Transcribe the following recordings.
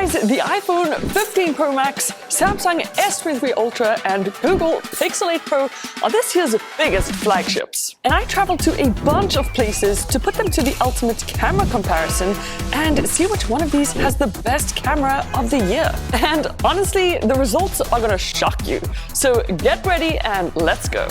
Guys, the iPhone 15 Pro Max, Samsung S23 Ultra, and Google Pixel 8 Pro are this year's biggest flagships. And I traveled to a bunch of places to put them to the ultimate camera comparison and see which one of these has the best camera of the year. And honestly, the results are gonna shock you. So get ready and let's go.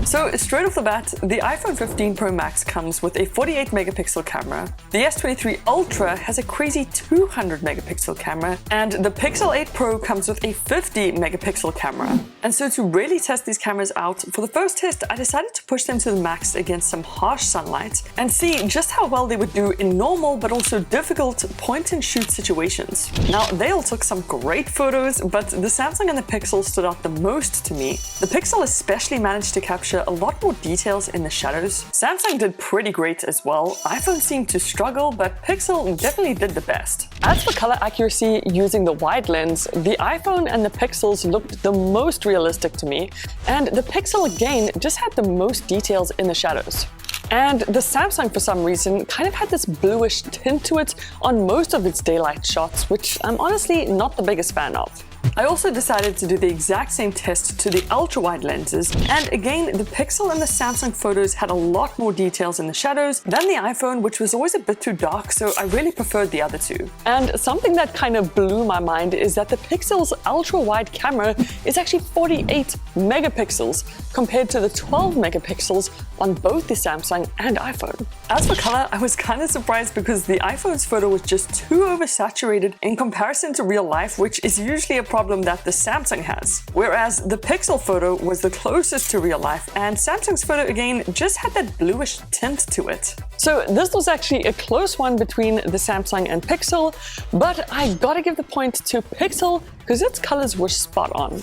So straight off the bat, the iPhone 15 Pro Max comes with a 48 megapixel camera. The S23 Ultra has a crazy 200 megapixel camera, and the Pixel 8 Pro comes with a 50 megapixel camera. And so to really test these cameras out, for the first test, I decided to push them to the max against some harsh sunlight and see just how well they would do in normal but also difficult point-and-shoot situations. Now, they all took some great photos, but the Samsung and the Pixel stood out the most to me. The Pixel especially managed to capture a lot more details in the shadows. Samsung did pretty great as well. iPhone seemed to struggle, but Pixel definitely did the best. As for color accuracy using the wide lens, the iPhone and the Pixels looked the most realistic to me, and the Pixel again just had the most details in the shadows. And the Samsung, for some reason, kind of had this bluish tint to it on most of its daylight shots, which I'm honestly not the biggest fan of. I also decided to do the exact same test to the ultra-wide lenses, and again, the Pixel and the Samsung photos had a lot more details in the shadows than the iPhone, which was always a bit too dark, so I really preferred the other two. And something that kind of blew my mind is that the Pixel's ultra-wide camera is actually 48 megapixels compared to the 12 megapixels on both the Samsung and iPhone. As for color, I was kind of surprised because the iPhone's photo was just too oversaturated in comparison to real life, which is usually a problem that the Samsung has. Whereas the Pixel photo was the closest to real life, and Samsung's photo again just had that bluish tint to it. So this was actually a close one between the Samsung and Pixel, but I gotta give the point to Pixel because its colors were spot on.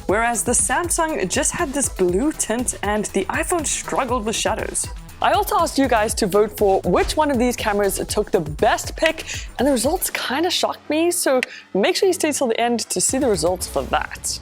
Whereas the Samsung just had this blue tint and the iPhone struggled with shadows. I also asked you guys to vote for which one of these cameras took the best pick, and the results kind of shocked me, so make sure you stay till the end to see the results for that.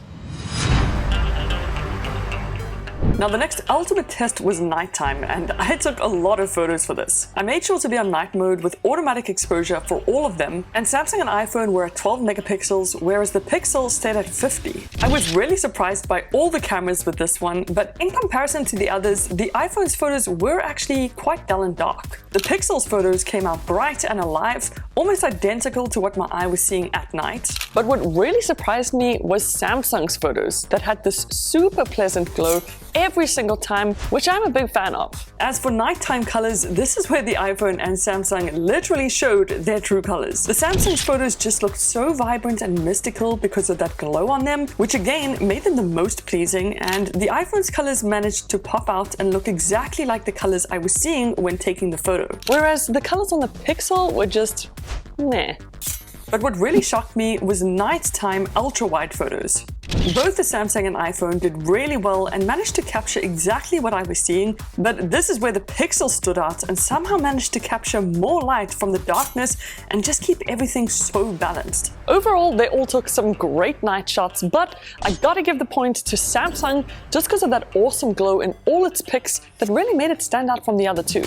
Now, the next ultimate test was nighttime, and I took a lot of photos for this. I made sure to be on night mode with automatic exposure for all of them, and Samsung and iPhone were at 12 megapixels, whereas the Pixel stayed at 50. I was really surprised by all the cameras with this one, but in comparison to the others, the iPhone's photos were actually quite dull and dark. The Pixel's photos came out bright and alive, almost identical to what my eye was seeing at night. But what really surprised me was Samsung's photos that had this super pleasant glow every single time, which I'm a big fan of. As for nighttime colors, this is where the iPhone and Samsung literally showed their true colors. The Samsung's photos just looked so vibrant and mystical because of that glow on them, which again made them the most pleasing, and the iPhone's colors managed to pop out and look exactly like the colors I was seeing when taking the photo. Whereas the colors on the Pixel were just meh. But what really shocked me was nighttime ultra-wide photos. Both the Samsung and iPhone did really well and managed to capture exactly what I was seeing, but this is where the Pixel stood out and somehow managed to capture more light from the darkness and just keep everything so balanced. Overall, they all took some great night shots, but I gotta give the point to Samsung just because of that awesome glow in all its pics that really made it stand out from the other two.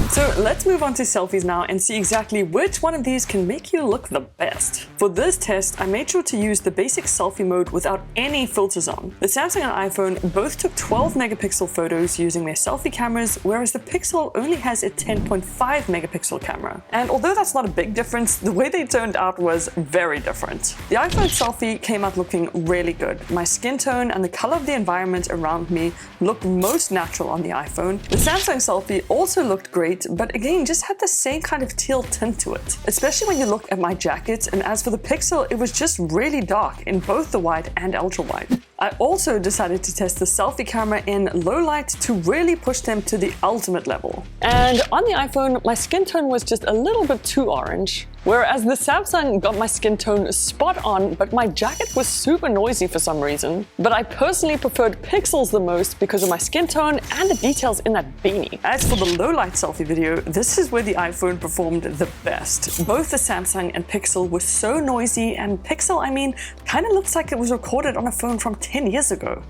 So let's move on to selfies now and see exactly which one of these can make you look the best. For this test, I made sure to use the basic selfie mode without any filters on. The Samsung and iPhone both took 12 megapixel photos using their selfie cameras, whereas the Pixel only has a 10.5 megapixel camera. And although that's not a big difference, the way they turned out was very different. The iPhone selfie came out looking really good. My skin tone and the color of the environment around me looked most natural on the iPhone. The Samsung selfie also looked great, but again just had the same kind of teal tint to it, especially when you look at my jacket. And as for the Pixel, it was just really dark in both the wide and ultra wide. I also decided to test the selfie camera in low light to really push them to the ultimate level. And on the iPhone, my skin tone was just a little bit too orange, whereas the Samsung got my skin tone spot on, but my jacket was super noisy for some reason. But I personally preferred Pixels the most because of my skin tone and the details in that beanie. As for the low light selfie video, this is where the iPhone performed the best. Both the Samsung and Pixel were so noisy, and Pixel, I mean, kind of looks like it was recorded on a phone from 10 years ago.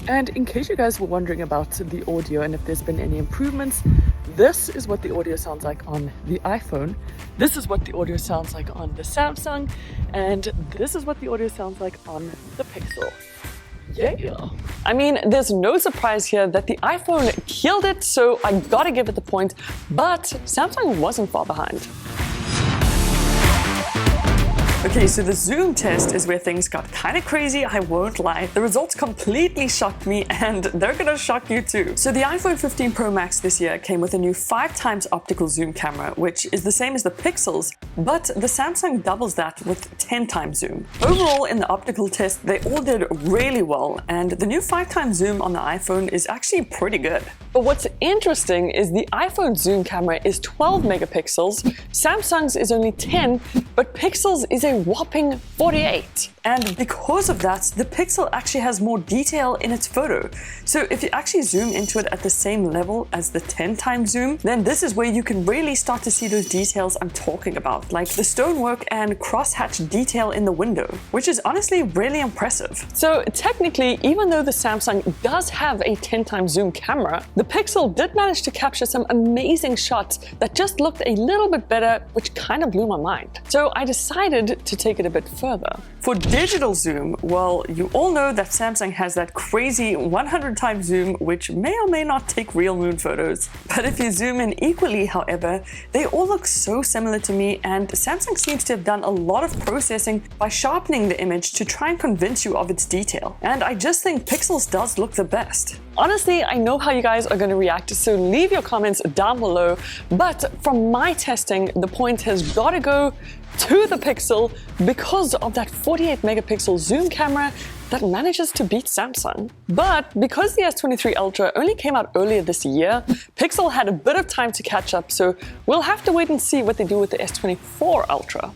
And in case you guys were wondering about the audio and if there's been any improvements, this is what the audio sounds like on the iPhone, this is what the audio sounds like on the Samsung, and this is what the audio sounds like on the Pixel. Yeah. I mean, there's no surprise here that the iPhone killed it, so I gotta give it the point, but Samsung wasn't far behind. Okay, so the zoom test is where things got kind of crazy, I won't lie. The results completely shocked me and they're gonna shock you too. So the iPhone 15 Pro Max this year came with a new 5x optical zoom camera, which is the same as the Pixels, but the Samsung doubles that with 10x zoom. Overall, in the optical test, they all did really well, and the new 5x zoom on the iPhone is actually pretty good. But what's interesting is the iPhone zoom camera is 12 megapixels, Samsung's is only 10, but Pixel's is a whopping 48. And because of that, the Pixel actually has more detail in its photo. So if you actually zoom into it at the same level as the 10x zoom, then this is where you can really start to see those details I'm talking about, like the stonework and crosshatch detail in the window, which is honestly really impressive. So technically, even though the Samsung does have a 10x zoom camera, the Pixel did manage to capture some amazing shots that just looked a little bit better, which kind of blew my mind. So I decided to take it a bit further. For digital zoom, well, you all know that Samsung has that crazy 100x zoom, which may or may not take real moon photos. But if you zoom in equally, however, they all look so similar to me, and Samsung seems to have done a lot of processing by sharpening the image to try and convince you of its detail. And I just think Pixel's does look the best. Honestly, I know how you guys are going to react, so leave your comments down below. But from my testing, the point has got to go to the Pixel because of that 48 megapixel zoom camera that manages to beat Samsung. But because the S23 Ultra only came out earlier this year, Pixel had a bit of time to catch up, so we'll have to wait and see what they do with the S24 Ultra.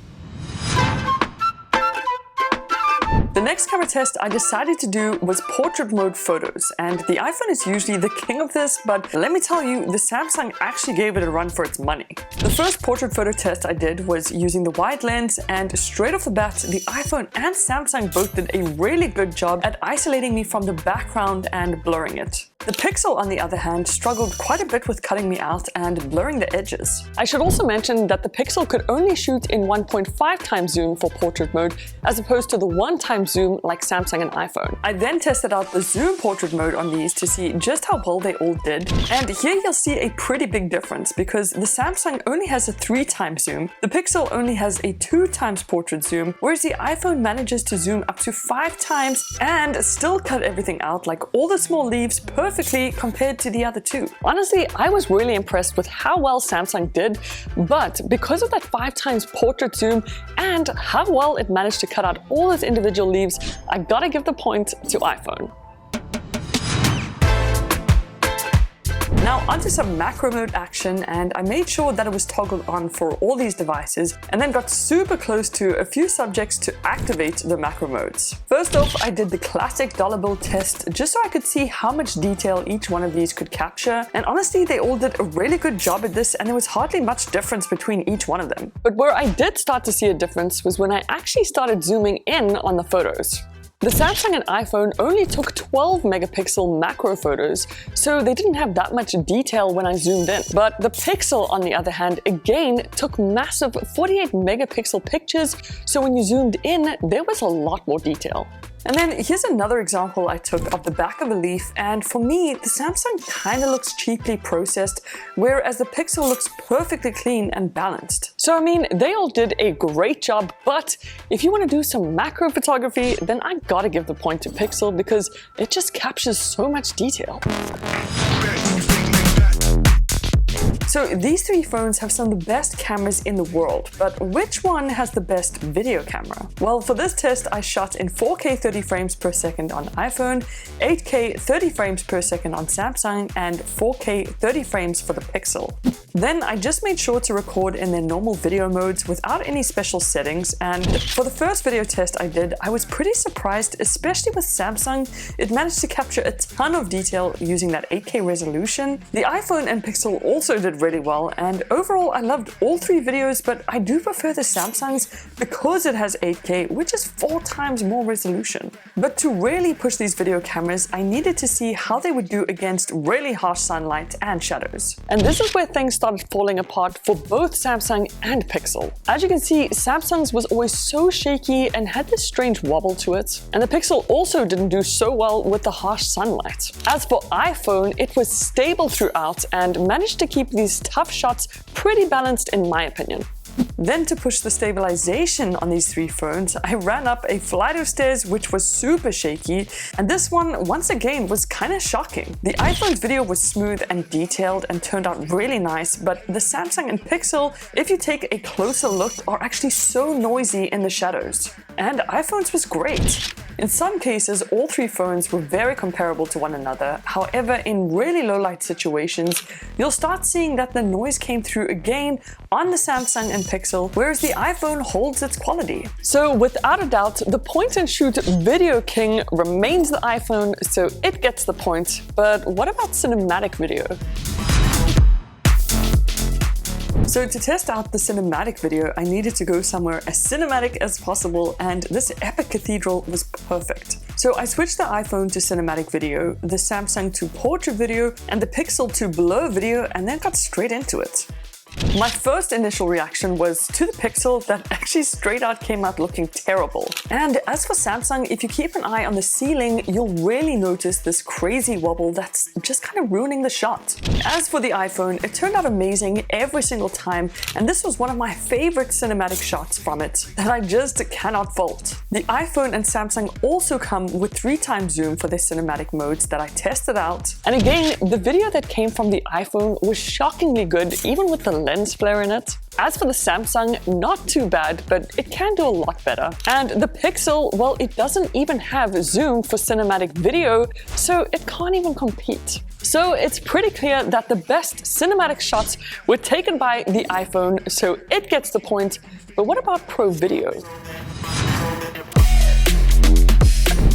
The next camera test I decided to do was portrait mode photos, and the iPhone is usually the king of this, but let me tell you, the Samsung actually gave it a run for its money. The first portrait photo test I did was using the wide lens, and straight off the bat, the iPhone and Samsung both did a really good job at isolating me from the background and blurring it. The Pixel, on the other hand, struggled quite a bit with cutting me out and blurring the edges. I should also mention that the Pixel could only shoot in 1.5x zoom for portrait mode, as opposed to the 1x zoom like Samsung and iPhone. I then tested out the zoom portrait mode on these to see just how well they all did, and here you'll see a pretty big difference because the Samsung only has a 3x zoom, the Pixel only has a 2x portrait zoom, whereas the iPhone manages to zoom up to 5x and still cut everything out, like all the small leaves, perfectly compared to the other two. Honestly, I was really impressed with how well Samsung did, but because of that 5x portrait zoom and how well it managed to cut out all those individual leaves, I gotta give the point to iPhone. Now onto some macro mode action, and I made sure that it was toggled on for all these devices and then got super close to a few subjects to activate the macro modes. First off, I did the classic dollar bill test just so I could see how much detail each one of these could capture, and honestly they all did a really good job at this and there was hardly much difference between each one of them. But where I did start to see a difference was when I actually started zooming in on the photos. The Samsung and iPhone only took 12 megapixel macro photos, so they didn't have that much detail when I zoomed in. But the Pixel, on the other hand, again took massive 48 megapixel pictures, so when you zoomed in, there was a lot more detail. And then here's another example I took of the back of a leaf, and for me, the Samsung kind of looks cheaply processed, whereas the Pixel looks perfectly clean and balanced. So I mean, they all did a great job, but if you want to do some macro photography, then I gotta give the point to Pixel because it just captures so much detail. So these three phones have some of the best cameras in the world, but which one has the best video camera? Well, for this test, I shot in 4K 30 frames per second on iPhone, 8K 30 frames per second on Samsung, and 4K 30 frames for the Pixel. Then I just made sure to record in their normal video modes without any special settings, and for the first video test I did, I was pretty surprised, especially with Samsung. It managed to capture a ton of detail using that 8K resolution. The iPhone and Pixel also did really well, and overall I loved all three videos, but I do prefer the Samsung's because it has 8K, which is 4 times more resolution. But to really push these video cameras, I needed to see how they would do against really harsh sunlight and shadows. And this is where things started falling apart for both Samsung and Pixel. As you can see, Samsung's was always so shaky and had this strange wobble to it, and the Pixel also didn't do so well with the harsh sunlight. As for iPhone, it was stable throughout and managed to keep these tough shots pretty balanced in my opinion. Then to push the stabilization on these three phones, I ran up a flight of stairs which was super shaky, and this one once again was kinda shocking. The iPhone's video was smooth and detailed and turned out really nice, but the Samsung and Pixel, if you take a closer look, are actually so noisy in the shadows. And iPhone's was great. In some cases, all three phones were very comparable to one another. However, in really low light situations, you'll start seeing that the noise came through again on the Samsung and Pixel, whereas the iPhone holds its quality. So without a doubt, the point and shoot video king remains the iPhone, so it gets the point. But what about cinematic video? So to test out the cinematic video, I needed to go somewhere as cinematic as possible, and this epic cathedral was perfect. So I switched the iPhone to cinematic video, the Samsung to portrait video, and the Pixel to blur video, and then got straight into it. My first initial reaction was to the Pixel that actually straight out came out looking terrible. And as for Samsung, if you keep an eye on the ceiling, you'll really notice this crazy wobble that's just kind of ruining the shot. As for the iPhone, it turned out amazing every single time, and this was one of my favorite cinematic shots from it that I just cannot fault. The iPhone and Samsung also come with 3x zoom for their cinematic modes that I tested out. And again, the video that came from the iPhone was shockingly good, even with the lens flare in it. As for the Samsung, not too bad, but it can do a lot better. And the Pixel, well, it doesn't even have zoom for cinematic video, so it can't even compete. So it's pretty clear that the best cinematic shots were taken by the iPhone, so it gets the point. But what about Pro Video?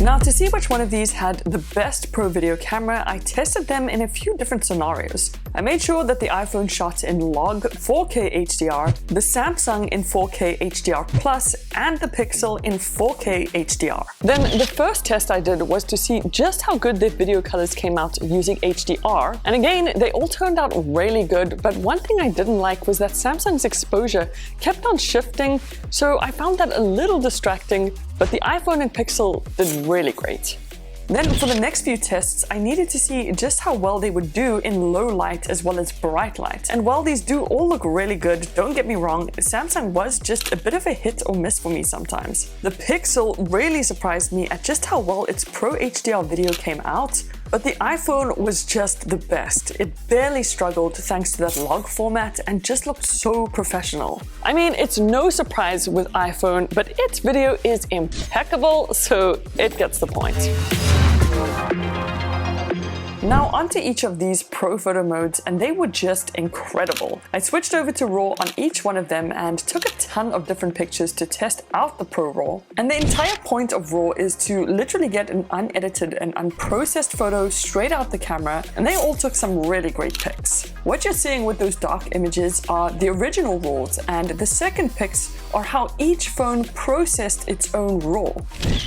Now, to see which one of these had the best Pro Video camera, I tested them in a few different scenarios. I made sure that the iPhone shot in log 4K HDR, the Samsung in 4K HDR+, and the Pixel in 4K HDR. Then the first test I did was to see just how good the video colors came out using HDR. And again, they all turned out really good, but one thing I didn't like was that Samsung's exposure kept on shifting, so I found that a little distracting, but the iPhone and Pixel did really great. Then for the next few tests, I needed to see just how well they would do in low light as well as bright light. And while these do all look really good, don't get me wrong, Samsung was just a bit of a hit or miss for me sometimes. The Pixel really surprised me at just how well its Pro HDR video came out, but the iPhone was just the best. It barely struggled thanks to that log format and just looked so professional. I mean, it's no surprise with iPhone, but its video is impeccable, so it gets the point. Now onto each of these Pro Photo modes, and they were just incredible. I switched over to RAW on each one of them and took a ton of different pictures to test out the Pro RAW. And the entire point of RAW is to literally get an unedited and unprocessed photo straight out the camera, and they all took some really great pics. What you're seeing with those dark images are the original RAWs, and the second pics are how each phone processed its own RAW.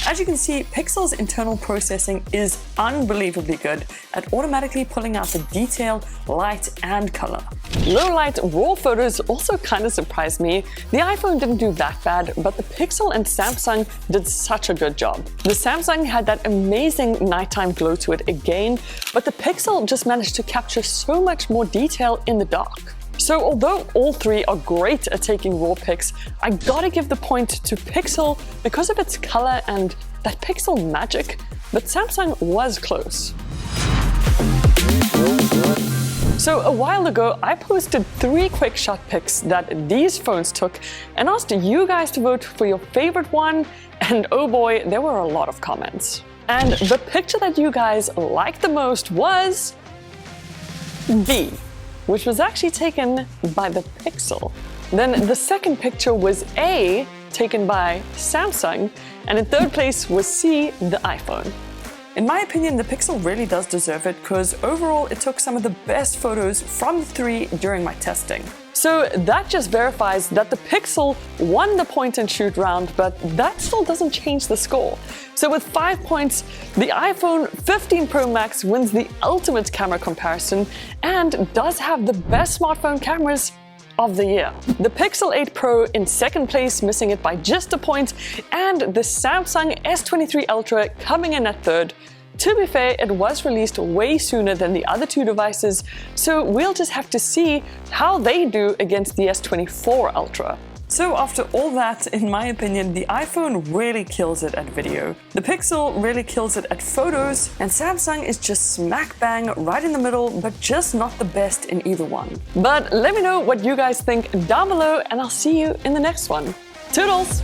As you can see, Pixel's internal processing is unbelievably good at automatically pulling out the detail, light, and color. Low light RAW photos also kind of surprised me. The iPhone didn't do that bad, but the Pixel and Samsung did such a good job. The Samsung had that amazing nighttime glow to it again, but the Pixel just managed to capture so much more detail in the dark. So although all three are great at taking RAW pics, I gotta give the point to Pixel because of its color and that Pixel magic, but Samsung was close. So a while ago, I posted 3 quick shot pics that these phones took and asked you guys to vote for your favorite one, and oh boy, there were a lot of comments. And the picture that you guys liked the most was B, which was actually taken by the Pixel. Then the second picture was A, taken by Samsung, and in third place was C, the iPhone. In my opinion, the Pixel really does deserve it because overall it took some of the best photos from the 3 during my testing. So that just verifies that the Pixel won the point and shoot round, but that still doesn't change the score. So with 5 points, the iPhone 15 Pro Max wins the ultimate camera comparison and does have the best smartphone cameras of the year. The Pixel 8 Pro in second place, missing it by just a point, and the Samsung S23 Ultra coming in at third. To be fair, it was released way sooner than the other 2 devices, so we'll just have to see how they do against the S24 Ultra. So after all that, in my opinion, the iPhone really kills it at video. The Pixel really kills it at photos, and Samsung is just smack bang right in the middle, but just not the best in either one. But let me know what you guys think down below, and I'll see you in the next one. Toodles!